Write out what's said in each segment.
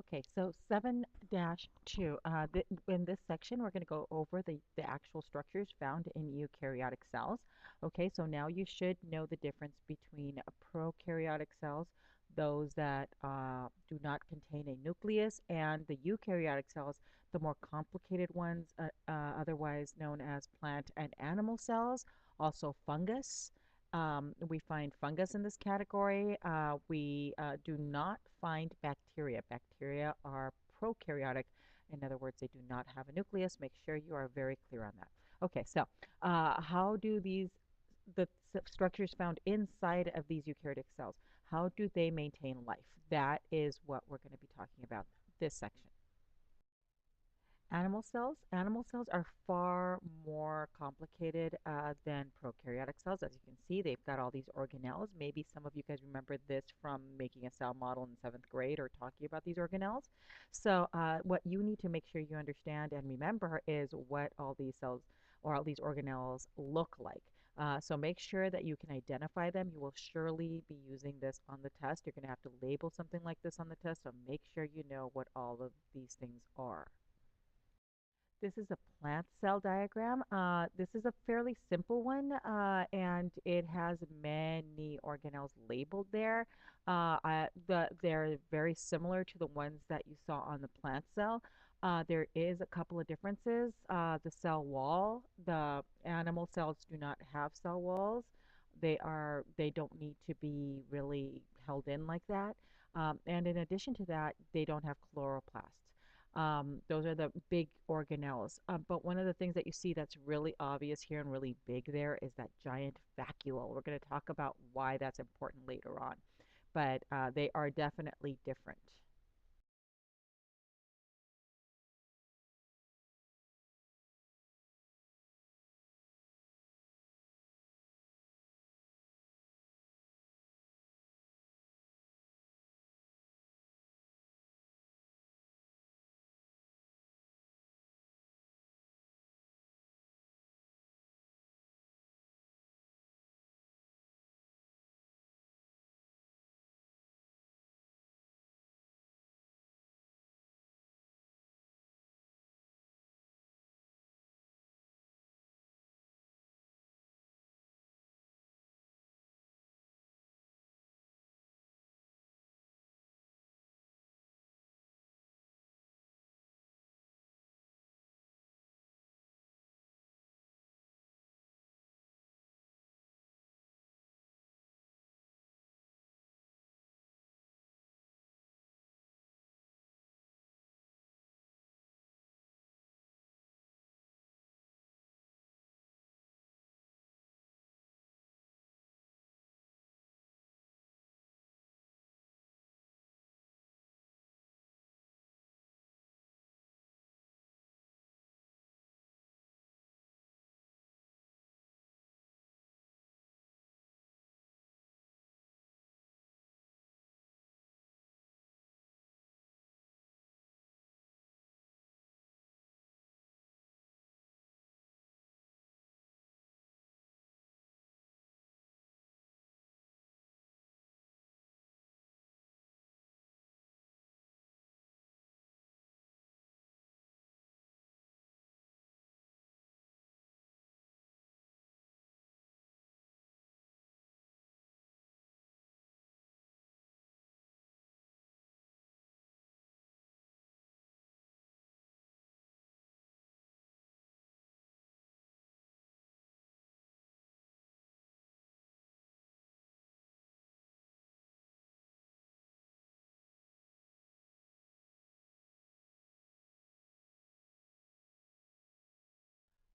Okay, so 7-2. In this section, we're going to go over the actual structures found in eukaryotic cells. Okay, so now you should know the difference between prokaryotic cells, those that do not contain a nucleus, and the eukaryotic cells, the more complicated ones, otherwise known as plant and animal cells, also fungus. We find fungus in this category. We do not find bacteria. Bacteria are prokaryotic. In other words, they do not have a nucleus. Make sure you are very clear on that. Okay, so how do the structures found inside of these eukaryotic cells, how do they maintain life? That is what we're going to be talking about this section. Animal cells are far more complicated than prokaryotic cells. As you can see, they've got all these organelles. Maybe some of you guys remember this from making a cell model in seventh grade or talking about these organelles. So what you need to make sure you understand and remember is what all these cells or all these organelles look like. So make sure that you can identify them. You will surely be using this on the test. You're going to have to label something like this on the test, so make sure you know what all of these things are. This is a plant cell diagram. This is a fairly simple one, and it has many organelles labeled there. They're very similar to the ones that you saw on the plant cell. There is a couple of differences. The cell wall, the animal cells do not have cell walls. They don't need to be really held in like that. And in addition to that, they don't have chloroplasts. Those are the big organelles. But one of the things that you see that's really obvious here and really big there is that giant vacuole. We're going to talk about why that's important later on, but they are definitely different.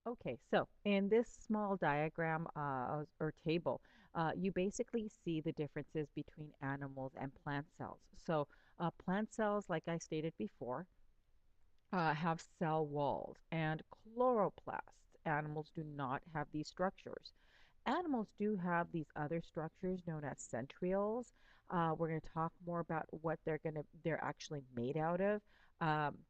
Okay, so in this small diagram or table, you basically see the differences between animals and plant cells. So plant cells, like I stated before, have cell walls and chloroplasts. Animals do not have these structures. Animals do have these other structures known as centrioles. We're going to talk more about what they're actually made out of.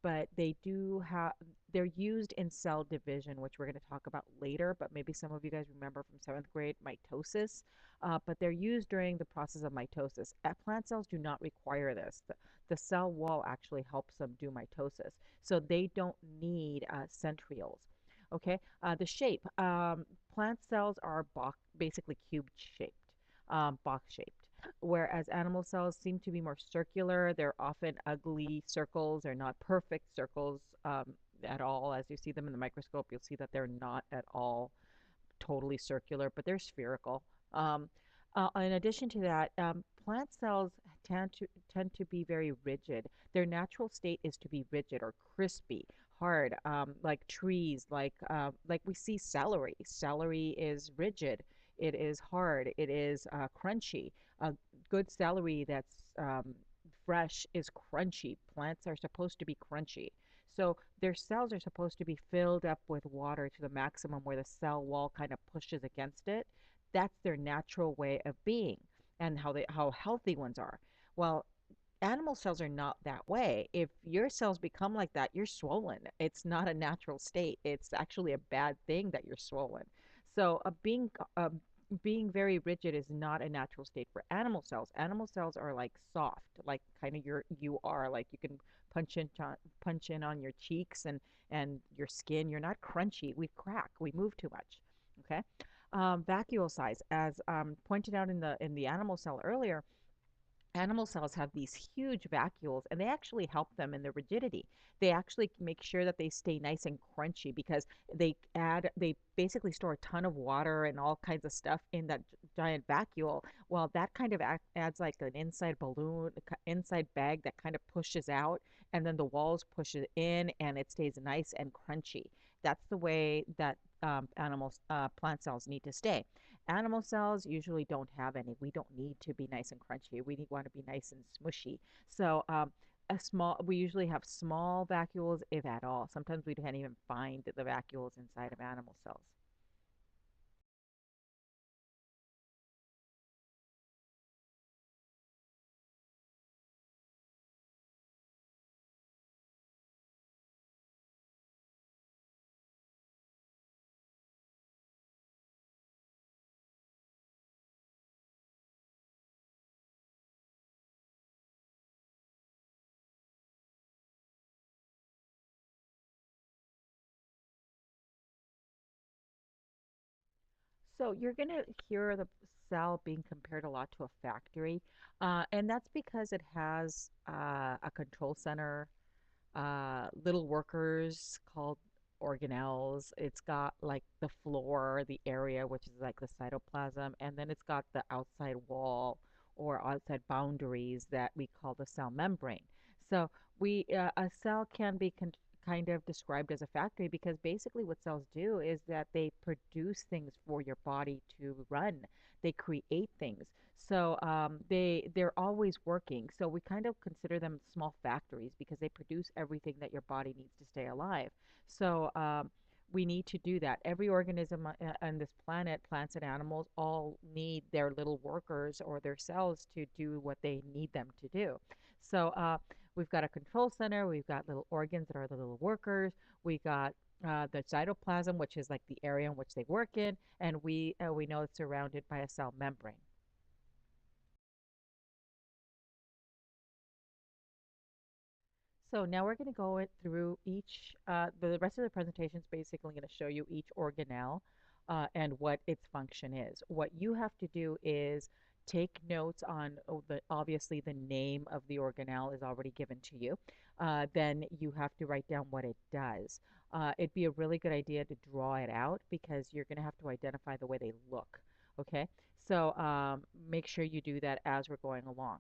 But they're used in cell division, which we're going to talk about later. But maybe some of you guys remember from seventh grade mitosis. But they're used during the process of mitosis. Plant cells do not require this. The cell wall actually helps them do mitosis. So they don't need centrioles. Okay, the shape. Plant cells are basically cube shaped, box shaped, whereas animal cells seem to be more circular. They're often ugly circles. They're not perfect circles at all. As you see them in the microscope, you'll see that they're not at all totally circular, but they're spherical. Um, in addition to that, plant cells tend to tend to be very rigid. Their natural state is to be rigid or crispy, hard, like trees, like we see celery. Celery is rigid. It is hard. It is crunchy. A good celery that's fresh is crunchy. Plants are supposed to be crunchy. So their cells are supposed to be filled up with water to the maximum where the cell wall kind of pushes against it. That's their natural way of being and how healthy ones are. Well, animal cells are not that way. If your cells become like that, you're swollen. It's not a natural state. It's actually a bad thing that you're swollen. So being very rigid is not a natural state for animal cells. Animal cells are like soft, like kind of you are like you can punch in on your cheeks and your skin. You're not crunchy. We crack. We move too much. Okay. Vacuole size, as pointed out in the animal cell earlier, animal cells have these huge vacuoles and they actually help them in their rigidity. They actually make sure that they stay nice and crunchy because they basically store a ton of water and all kinds of stuff in that giant vacuole. Well, that kind of adds like an inside balloon, inside bag that kind of pushes out, and then the walls push it in and it stays nice and crunchy. That's the way that plant cells need to stay. Animal cells usually don't have any. We don't need to be nice and crunchy. Want to be nice and smushy. So we usually have small vacuoles, if at all. Sometimes we can't even find the vacuoles inside of animal cells. So you're going to hear the cell being compared a lot to a factory, and that's because it has a control center, little workers called organelles. It's got like the floor, the area, which is like the cytoplasm, and then it's got the outside wall or outside boundaries that we call the cell membrane. So a cell can be kind of described as a factory because basically what cells do is that they produce things for your body to run. They create things. So they're always working. So we kind of consider them small factories because they produce everything that your body needs to stay alive. So we need to do that. Every organism on this planet, plants and animals, all need their little workers or their cells to do what they need them to do. So we've got a control center. We've got little organs that are the little workers. We got the cytoplasm, which is like the area in which they work in, and we know it's surrounded by a cell membrane. So now we're going to go through the rest of the presentation is basically going to show you each organelle and what its function is. What you have to do is take notes on obviously the name of the organelle is already given to you. Then you have to write down what it does. It'd be a really good idea to draw it out because you're going to have to identify the way they look. Okay, so make sure you do that as we're going along.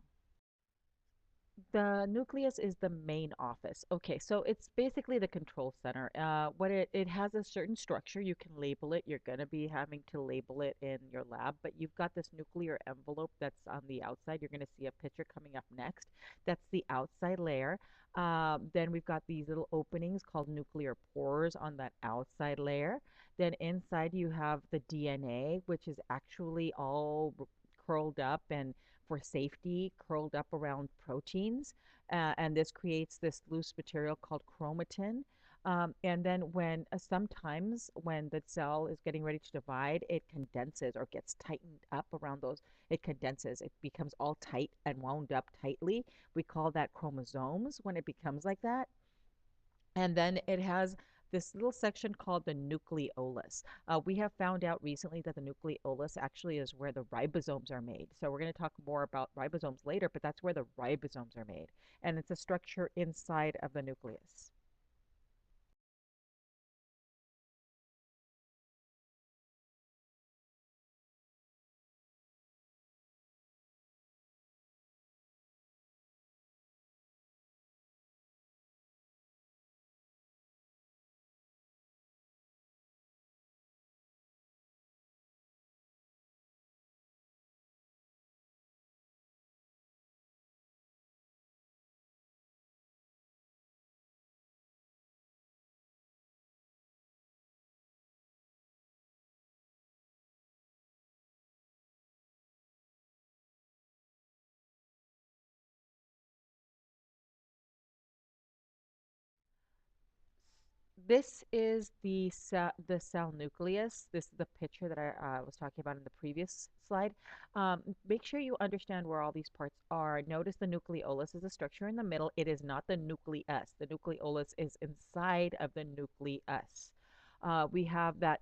The nucleus is the main office. Okay, so it's basically the control center. It has a certain structure. You can label it. You're going to be having to label it in your lab, but you've got this nuclear envelope that's on the outside. You're going to see a picture coming up next. That's the outside layer. Then we've got these little openings called nuclear pores on that outside layer. Then inside you have the DNA, which is actually all curled up and for safety, curled up around proteins. And this creates this loose material called chromatin. And then sometimes when the cell is getting ready to divide, it condenses or gets tightened up around those. It condenses. It becomes all tight and wound up tightly. We call that chromosomes when it becomes like that. And then it has this little section called the nucleolus. We have found out recently that the nucleolus actually is where the ribosomes are made. So we're going to talk more about ribosomes later, but that's where the ribosomes are made. And it's a structure inside of the nucleus. This is the cell nucleus. This is the picture that I was talking about in the previous slide. Make sure you understand where all these parts are. Notice the nucleolus is a structure in the middle. It is not the nucleus. The nucleolus is inside of the nucleus. We have that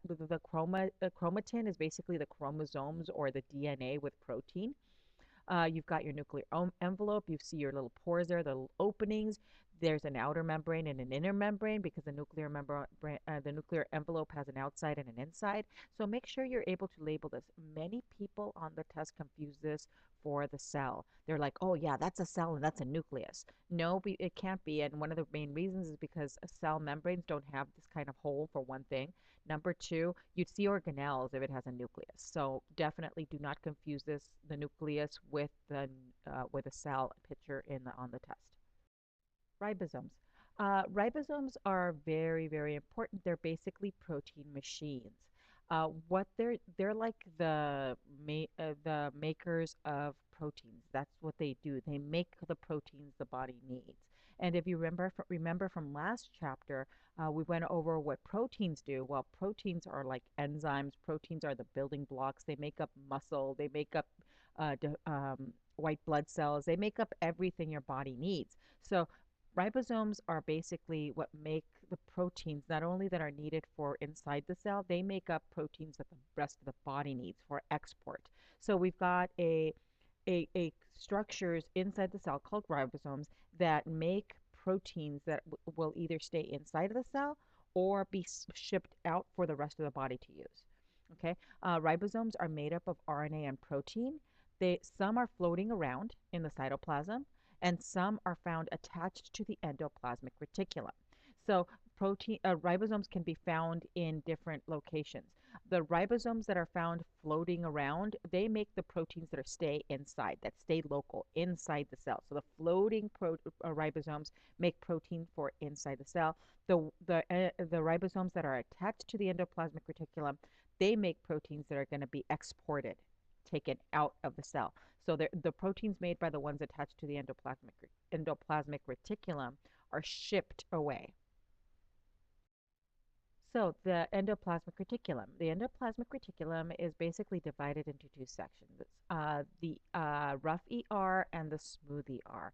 chromatin is basically the chromosomes or the DNA with protein. You've got your nuclear envelope. You see your little pores there, the little openings. There's an outer membrane and an inner membrane because the nuclear envelope has an outside and an inside. So make sure you're able to label this. Many people on the test confuse this for the cell. They're like, oh yeah, that's a cell and that's a nucleus. No, it can't be. And one of the main reasons is because cell membranes don't have this kind of hole for one thing. Number two, you'd see organelles if it has a nucleus. So definitely do not confuse the nucleus with a cell picture on the test. Ribosomes. Ribosomes are very, very important. They're basically protein machines. What they're like the makers of proteins. That's what they do. They make the proteins the body needs. And if you remember from last chapter, we went over what proteins do. Well, proteins are like enzymes. Proteins are the building blocks. They make up muscle. They make up white blood cells. They make up everything your body needs. So ribosomes are basically what make the proteins not only that are needed for inside the cell, they make up proteins that the rest of the body needs for export. So we've got a structures inside the cell called ribosomes that make proteins that will either stay inside of the cell or be shipped out for the rest of the body to use. Okay, ribosomes are made up of RNA and protein. Some are floating around in the cytoplasm, and some are found attached to the endoplasmic reticulum. So ribosomes can be found in different locations. The ribosomes that are found floating around, they make the proteins that stay inside, that stay local inside the cell. So the ribosomes make protein for inside the cell. The ribosomes that are attached to the endoplasmic reticulum, they make proteins that are going to be exported, taken out of the cell. So the proteins made by the ones attached to the endoplasmic reticulum are shipped away. So the endoplasmic reticulum. The endoplasmic reticulum is basically divided into two sections. The rough ER and the smooth ER.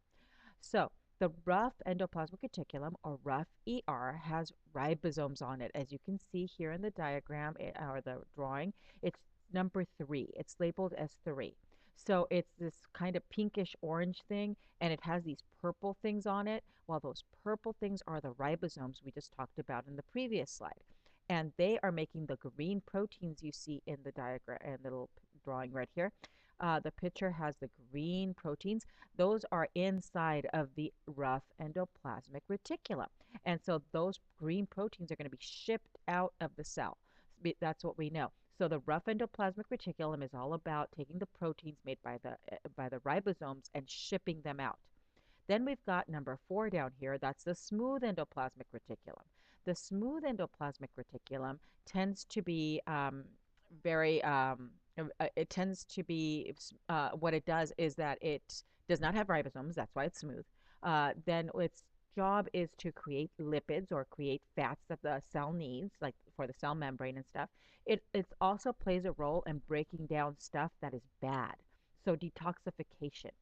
So the rough endoplasmic reticulum, or rough ER, has ribosomes on it. As you can see here in the diagram or the drawing, it's number 3. It's labeled as 3. So it's this kind of pinkish orange thing, and it has these purple things on it. Well, those purple things are the ribosomes we just talked about in the previous slide. And they are making the green proteins you see in the diagram and the little drawing right here. The picture has the green proteins. Those are inside of the rough endoplasmic reticulum. And so those green proteins are going to be shipped out of the cell. That's what we know. So the rough endoplasmic reticulum is all about taking the proteins made by the ribosomes and shipping them out. Then we've got number 4 down here. That's the smooth endoplasmic reticulum. The smooth endoplasmic reticulum tends to be very, it tends to be, what it does is that it does not have ribosomes. That's why it's smooth. Then its job is to create lipids or create fats that the cell needs, like for the cell membrane and stuff. It also plays a role in breaking down stuff that is bad. So detoxification.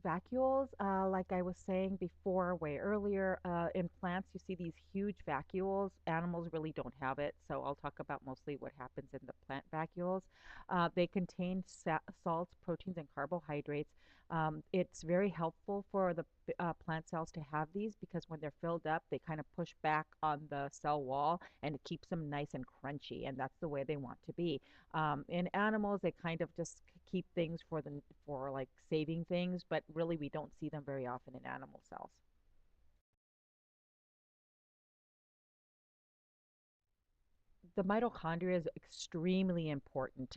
Vacuoles, like I was saying before, way earlier, in plants, you see these huge vacuoles. Animals really don't have it, so I'll talk about mostly what happens in the plant vacuoles. They contain salts, proteins, and carbohydrates. It's very helpful for the plant cells to have these because when they're filled up, they kind of push back on the cell wall and it keeps them nice and crunchy, and that's the way they want to be. In animals, they kind of just keep things for like saving things, but really we don't see them very often in animal cells. The mitochondria is extremely important.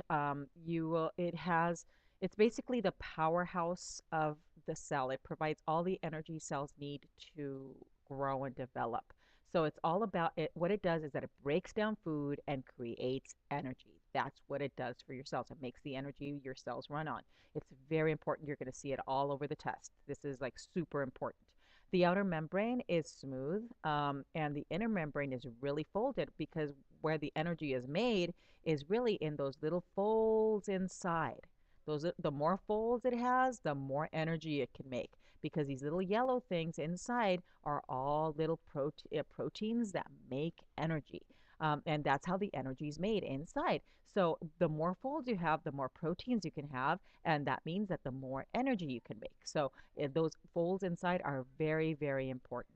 It's basically the powerhouse of the cell. It provides all the energy cells need to grow and develop. So it's all about it. What it does is that it breaks down food and creates energy. That's what it does for your cells. It makes the energy your cells run on. It's very important. You're going to see it all over the test. This is like super important. The outer membrane is smooth, and the inner membrane is really folded because where the energy is made is really in those little folds inside. The more folds it has, the more energy it can make because these little yellow things inside are all little proteins that make energy. And that's how the energy is made inside. So the more folds you have, the more proteins you can have, and that means that the more energy you can make. So those folds inside are very, very important.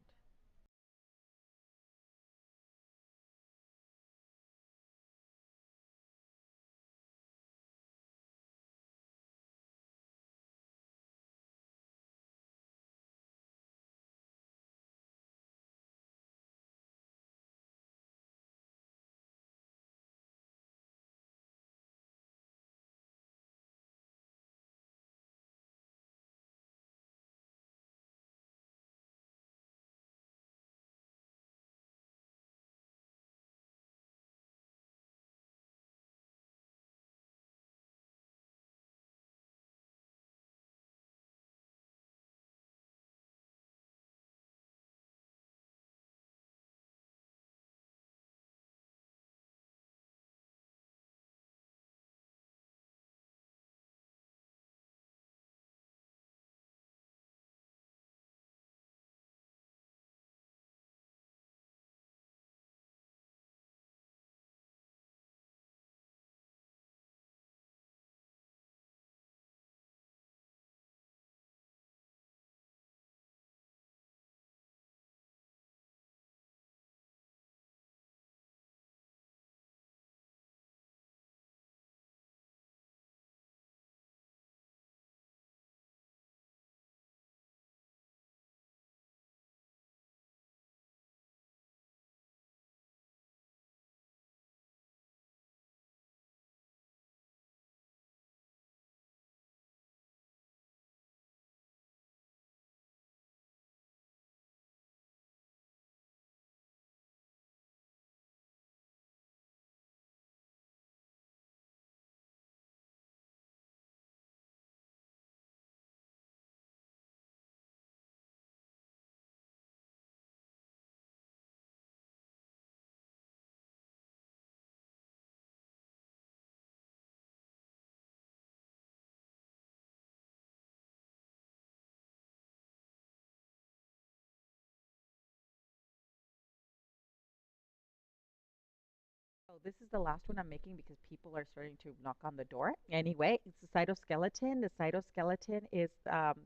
This is the last one I'm making because people are starting to knock on the door. Anyway, it's the cytoskeleton. The cytoskeleton is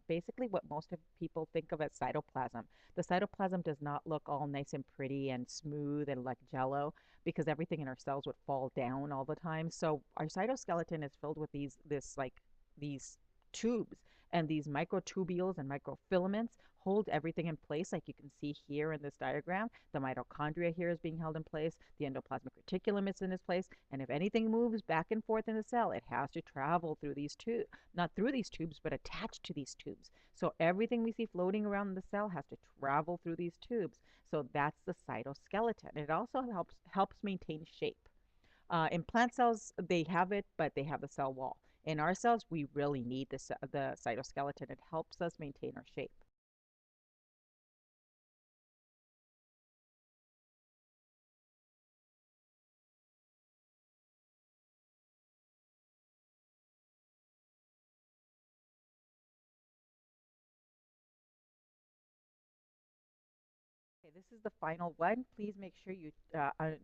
basically what most of people think of as cytoplasm. The cytoplasm does not look all nice and pretty and smooth and like jello because everything in our cells would fall down all the time. So our cytoskeleton is filled with these tubes, and these microtubules and microfilaments hold everything in place, like you can see here in this diagram. The mitochondria here is being held in place, the endoplasmic reticulum is in its place, and if anything moves back and forth in the cell, it has to travel through these tubes, not through these tubes, but attached to these tubes. So everything we see floating around the cell has to travel through these tubes. So that's the cytoskeleton. It also helps maintain shape. In plant cells, they have it, but they have the cell wall. In our cells, we really need the cytoskeleton. It helps us maintain our shape. Okay, this is the final one. Please make sure you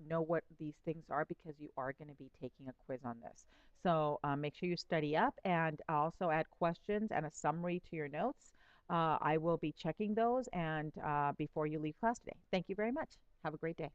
know what these things are because you are going to be taking a quiz on this. So make sure you study up and also add questions and a summary to your notes. I will be checking those and before you leave class today. Thank you very much. Have a great day.